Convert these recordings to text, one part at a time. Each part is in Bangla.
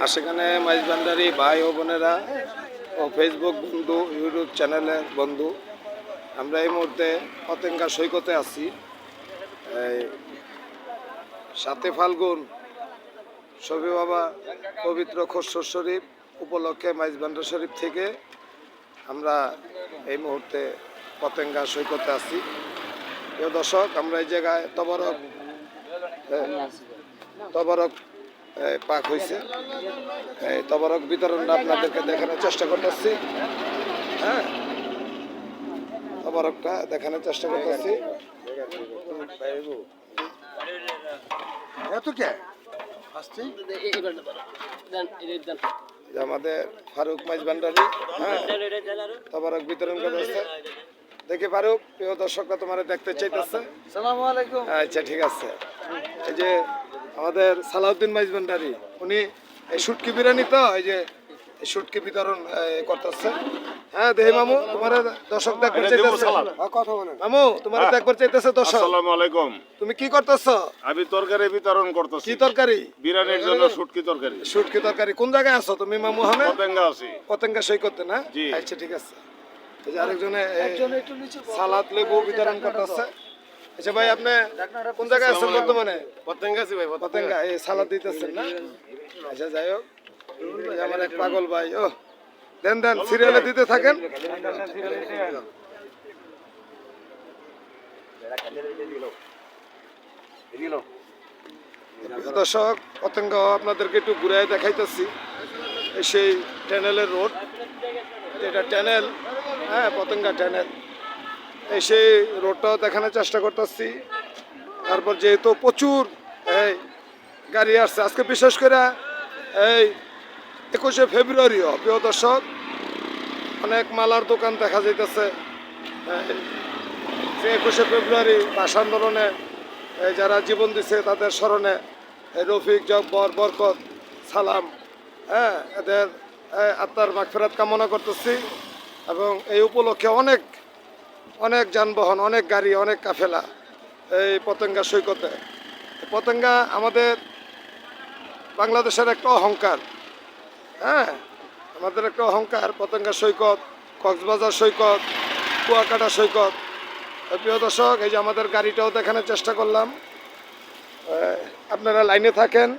আর সেখানে মাইজবান্ডারি ভাই ও বোনেরা ও ফেসবুক বন্ধু ইউটিউব চ্যানেলের বন্ধু, আমরা এই মুহূর্তে পতেঙ্গা সৈকতে আছি। এই 7 ফাল্গুন শফি বাবা পবিত্র খসরু শরীফ উপলক্ষে মাইজবান্ডার শরীফ থেকে আমরা এই মুহূর্তে পতেঙ্গা সৈকতে আছি। প্রিয় দর্শক, আমরা এই জায়গায় তবরক পাক হয়েছে, এই তবরক বিতরণটা আপনাদেরকে দেখানোর চেষ্টা করতেছি। হ্যাঁ, তবরকটা দেখানোর চেষ্টা করতেছি। আমাদের ফারুক মাইজবান্ডারি তবরক বিতরণ করতেছে। দেখি ফারুক, প্রিয় দর্শকরা তোমার দেখতে চাইতেছে। আসসালামু আলাইকুম। আচ্ছা, ঠিক আছে। এই যে আমাদের সালাউদ্দিন মাইজবান্ডারি, উনি এই শুটকি বিরিয়ানি তো এই যে এই শুটকি বিতরণ করতেছে। হ্যাঁ, দেহি মামু, তোমার দর্শক দেখতে চাইতেছে। কথা বলেন মামু, তোমার দেখতে চাইতেছে দর্শক। আসসালামু আলাইকুম। তুমি কি করতেছ? আমি তরকারি বিতরণ করতেছি। কি তরকারি? বিরিয়ানির জন্য শুটকি তরকারি। শুটকি তরকারি। কোন জায়গায় আছো তুমি মামু? হামে পতেঙ্গা আছি। পতেঙ্গা সৈকতে না? জি। আচ্ছা, ঠিক আছে। এই যে আরেকজনে সালাদ লেবু বিতরণ করতেছে। আচ্ছা ভাই, আপনি কোন জায়গায় আছেন বর্তমানে? পতেঙ্গা আছি ভাই। পতেঙ্গা। এই সালাদ দিতেছেন না? আচ্ছা, যাই হোক, এই আমার এক পাগল ভাই। ও দেন দেন, সিরিয়ালে দিতে থাকেন। দর্শক, পতেঙ্গা আপনাদেরকে একটু ঘুরে দেখাইতেছি। সেই ট্যানেলের রোড, এটা ট্যানেল। হ্যাঁ, পতেঙ্গা ট্যানেল। এই সেই রোডটাও দেখানোর চেষ্টা করতেছি। তারপর যেহেতু প্রচুর এই গাড়ি আসছে আজকে, বিশেষ করে এই 21শে ফেব্রুয়ারিও, প্রিয় দর্শক, অনেক মালার দোকান দেখা যাইতেছে। যে 21শে ফেব্রুয়ারি ভাষা আন্দোলনে যারা জীবন দিছে তাদের স্মরণে রফিক, জব্বর, বরকত, সালাম, হ্যাঁ, এদের আত্মার মাগফিরাত কামনা করতেছি। এবং এই উপলক্ষে অনেক অনেক যানবাহন, অনেক গাড়ি, অনেক কাফেলা এই পতেঙ্গা সৈকতে। পতেঙ্গা আমাদের বাংলাদেশের একটা অহংকার। হ্যাঁ, আমাদের একটা অহংকার পতেঙ্গা সৈকত, কক্সবাজার সৈকত, কুয়াকাটা সৈকত। প্রিয় দর্শক, এই যে আমাদের গাড়িটাও দেখানোর চেষ্টা করলাম। আপনারা লাইনে থাকেন।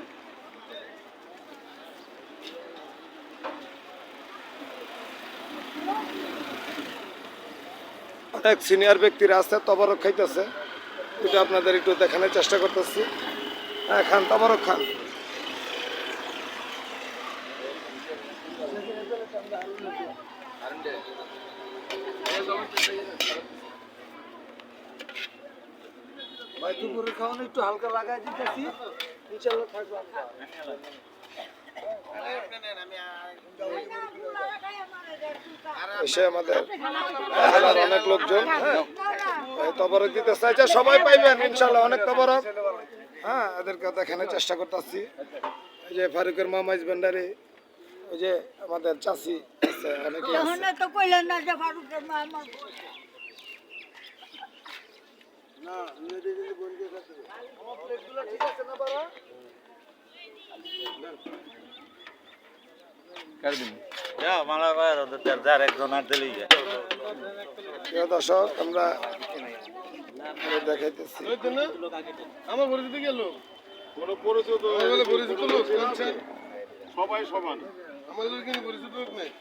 অনেক সিনিয়র ব্যক্তিরা আছে, তবরক খাইতেছে। এটা আপনাদের একটু দেখানোর চেষ্টা করতেছি। হ্যাঁ, খান, তবরক খান। ভাই, দুপুরের খাওয়ানো একটু হালকা লাগাই দিতেছি, ইনশাআল্লাহ থাকবে। এসে আমাদের অনেক লোকজন তবরক দিতে চাইছে, সবাই পাইবেন ইনশাল্লাহ, অনেক তবরক। হ্যাঁ, এদেরকে দেখানোর চেষ্টা করতেছি। এই যে ফারুকের মা মাইজবান্ডারি, ওই যে আমাদের চাচি আছে, অনেকে দর্শক, আমরা দেখাইতেছি। আমার পরিচিত গেল কোনো পরিচিত লোক সবাই সমান, আমাদের কিন্তু পরিচিত লোক নেই।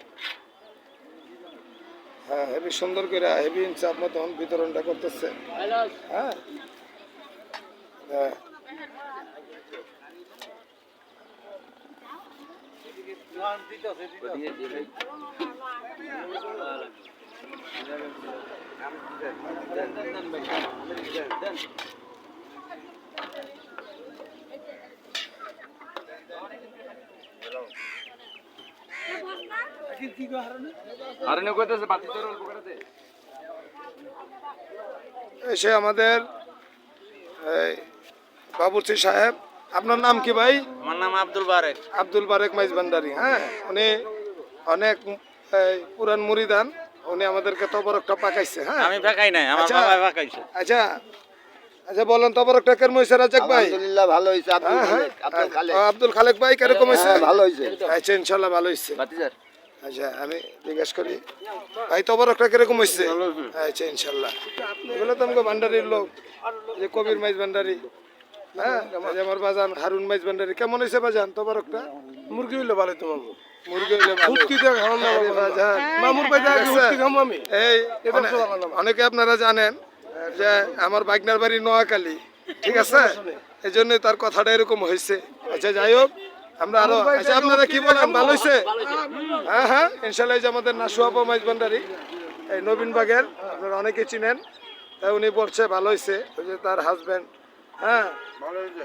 হ্যাঁ, হেবি সুন্দর করে হেভি ইনসাফ মতন বিতরণটা করতেছে। হ্যাঁ, হ্যাঁ, এসে আমাদের বাবুর্চি সাহেব, আপনার নাম কি ভাই? আমার নাম আব্দুল বারেক। আব্দুল বারেক মাইজবান্ডারি। হ্যাঁ, উনি অনেক পুরান মুরিদান, উনি আমাদেরকে তবরকটা পাকাইছে। হ্যাঁ, আমি পাকাই নাই, আমার বাবা পাকাইছে। আচ্ছা, আচ্ছা বলেন তবরকটা কেমন হয়েছে রাজাক ভাই? আলহামদুলিল্লাহ ভালো হয়েছে। আব্দুল হ্যাঁ, খালেক, আব্দুল খালেক। আব্দুল খালেক ভাই কিরকম হয়েছে? হ্যাঁ, ভালো হয়েছে। আচ্ছা ইনশাল্লাহ ভালো হয়েছে। বাতিজার আচ্ছা আমি জিজ্ঞেস করি ভাই তবরকটা কিরকম হয়েছে? আচ্ছা ইনশাল্লাহ। এগুলো তো আমাকে ভান্ডারির লোক, এই যে কবির মাইজ ভান্ডারি, হ্যাঁ এই যে আমার বাজান হারুন মাইজ ভান্ডারি। কেমন হয়েছে বাজান তবরকটা? মুরগি হইলে ভালো তো মামু। মুরগি হইলে ভালো। হুটকি দিয়ে খাওয়ান না আরে মামু। বাজান, মামুর বাড়িতে আগে হুটকি খামু আমি। এই এটা তো ভালো না। অনেকে আপনারা জানেন যে আমার বাগনার বাড়ি নোয়াখালী, ঠিক আছে, এই জন্য তার কথাটা এরকম হয়েছে। আচ্ছা যাই হোক, আমরা আরো আচ্ছা আপনারা কি বলেন ভালো হয়েছে? হ্যাঁ হ্যাঁ ইনশাল্লাহ। এই যে আমাদের নাসুয়াপা মাইজ ভান্ডারি এই নবীন বাগের, আপনারা অনেকে চিনেন, তাই উনি বলছে ভালো হয়েছে। ওই যে তার হাজবেন্ড, হ্যাঁ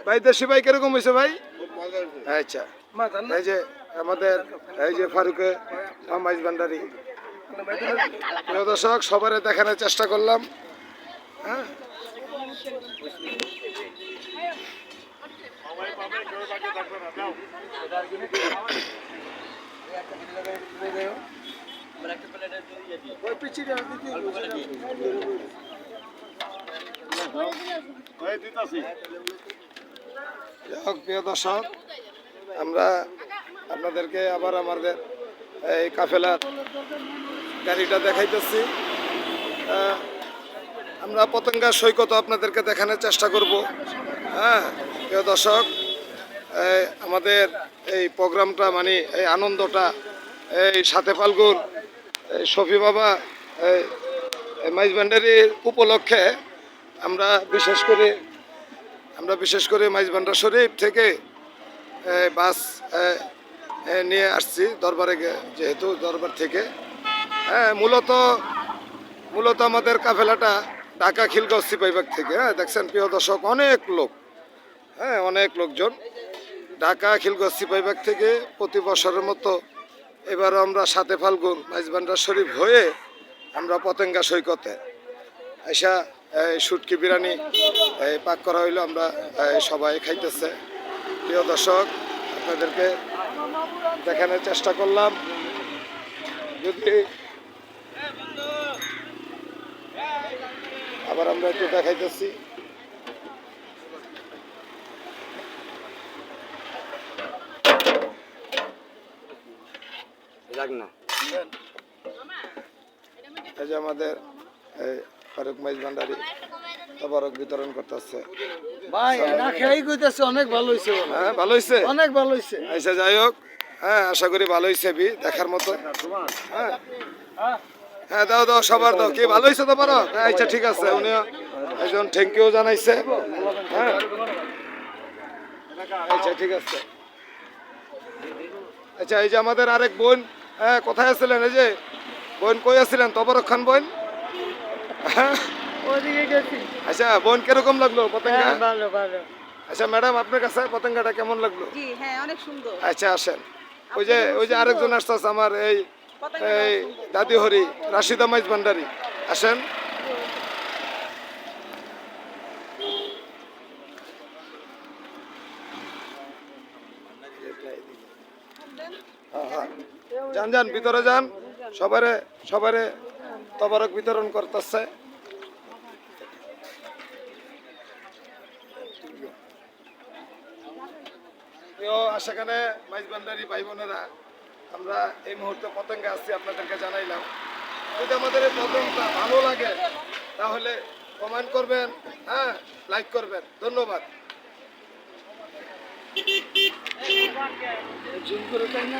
ভাই দেশি ভাই কিরকম হয়েছে ভাই? আচ্ছা এই যে আমাদের এই যে ফারুকে মাইজ ভান্ডারি। প্রিয় দর্শক সবারে দেখানোর চেষ্টা করলাম, হ্যাঁ ওই পিছিয়ে যাই হোক, প্রিয় দর্শক আমরা আপনাদেরকে আবার আমাদের এই কাফেলার গাড়িটা দেখাইতেছি। আমরা পতেঙ্গা সৈকত আপনাদেরকে দেখানোর চেষ্টা করব। হ্যাঁ প্রিয় দর্শক, আমাদের এই প্রোগ্রামটা মানে এই আনন্দটা এই সাথে ফাল্গুন এই শফি বাবা এই মাইজ ভান্ডারির উপলক্ষে আমরা বিশেষ করে মাইজ ভান্ডার শরীফ থেকে বাস নিয়ে আসছি দরবারে, যেহেতু দরবার থেকে। হ্যাঁ মূলত আমাদের কাফেলাটা ঢাকা খিলগাঁও সিপাহীবাগ থেকে। হ্যাঁ দেখছেন প্রিয় দর্শক অনেক লোক, হ্যাঁ অনেক লোকজন ঢাকা খিলগাঁও সিপাহীবাগ থেকে প্রতি বছরের মতো এবারও আমরা সাথে ফাল্গুন মাইজ ভান্ডার শরীফ হয়ে আমরা পতেঙ্গা সৈকতে আইসা শুটকি বিরিয়ানি পাক করা হইলো, আমরা সবাই খাইতেছে। প্রিয় দর্শক আপনাদেরকে দেখানোর চেষ্টা করলাম। যদি আবার আমরা একটু দেখাইতেছি। এই যে আমাদের এই ফারুক মাইজ ভান্ডারি তবরক বিতরণ করতেছে। ভাই না খেয়েই কইতাছে অনেক ভালো হয়েছে। হ্যাঁ ভালো হয়েছে, অনেক ভালো হয়েছে। আচ্ছা যাই হোক, হ্যাঁ আশা করি ভালো হয়েছে দেখার মতো। হ্যাঁ হ্যাঁ দাও দাও সবার দাও। কি ভালো হয়েছে তো পারো? আচ্ছা ঠিক আছে, উনিও একজন থ্যাংক ইউ জানাইছে। হ্যাঁ আচ্ছা ঠিক আছে। আচ্ছা এই যে আমাদের আরেক বোন, হ্যাঁ কোথায় আছিলেন? এই যে বোন কই আছিলেন? তবরক খান বোন। হ্যাঁ ওদিকে গেছি। আচ্ছা বোন কিরকম লাগলো পতেঙ্গা? হ্যাঁ, ভালো ভালো। আচ্ছা ম্যাডাম আপনার কাছে পতেঙ্গাটা কেমন লাগলো? জি হ্যাঁ অনেক সুন্দর। আচ্ছা আসেন। ওই যে আরেকজন আসছে আমার এই এই দাদি হরি রাশিদা মাইজ ভান্ডারি, আসেন। যান যান ভিতরে যান, সবারে তবরক বিতরণ করতেছে। সেখানে মাইজ ভান্ডারি ভাই বোনেরা, আমরা এই মুহূর্তে পতেঙ্গা আছি, আপনাদেরকে জানাইলাম। যদি আমাদের এই প্রোগ্রামটা ভালো লাগে তাহলে কমেন্ট করবেন, হ্যাঁ লাইক করবেন। ধন্যবাদ। জুম করে তাই না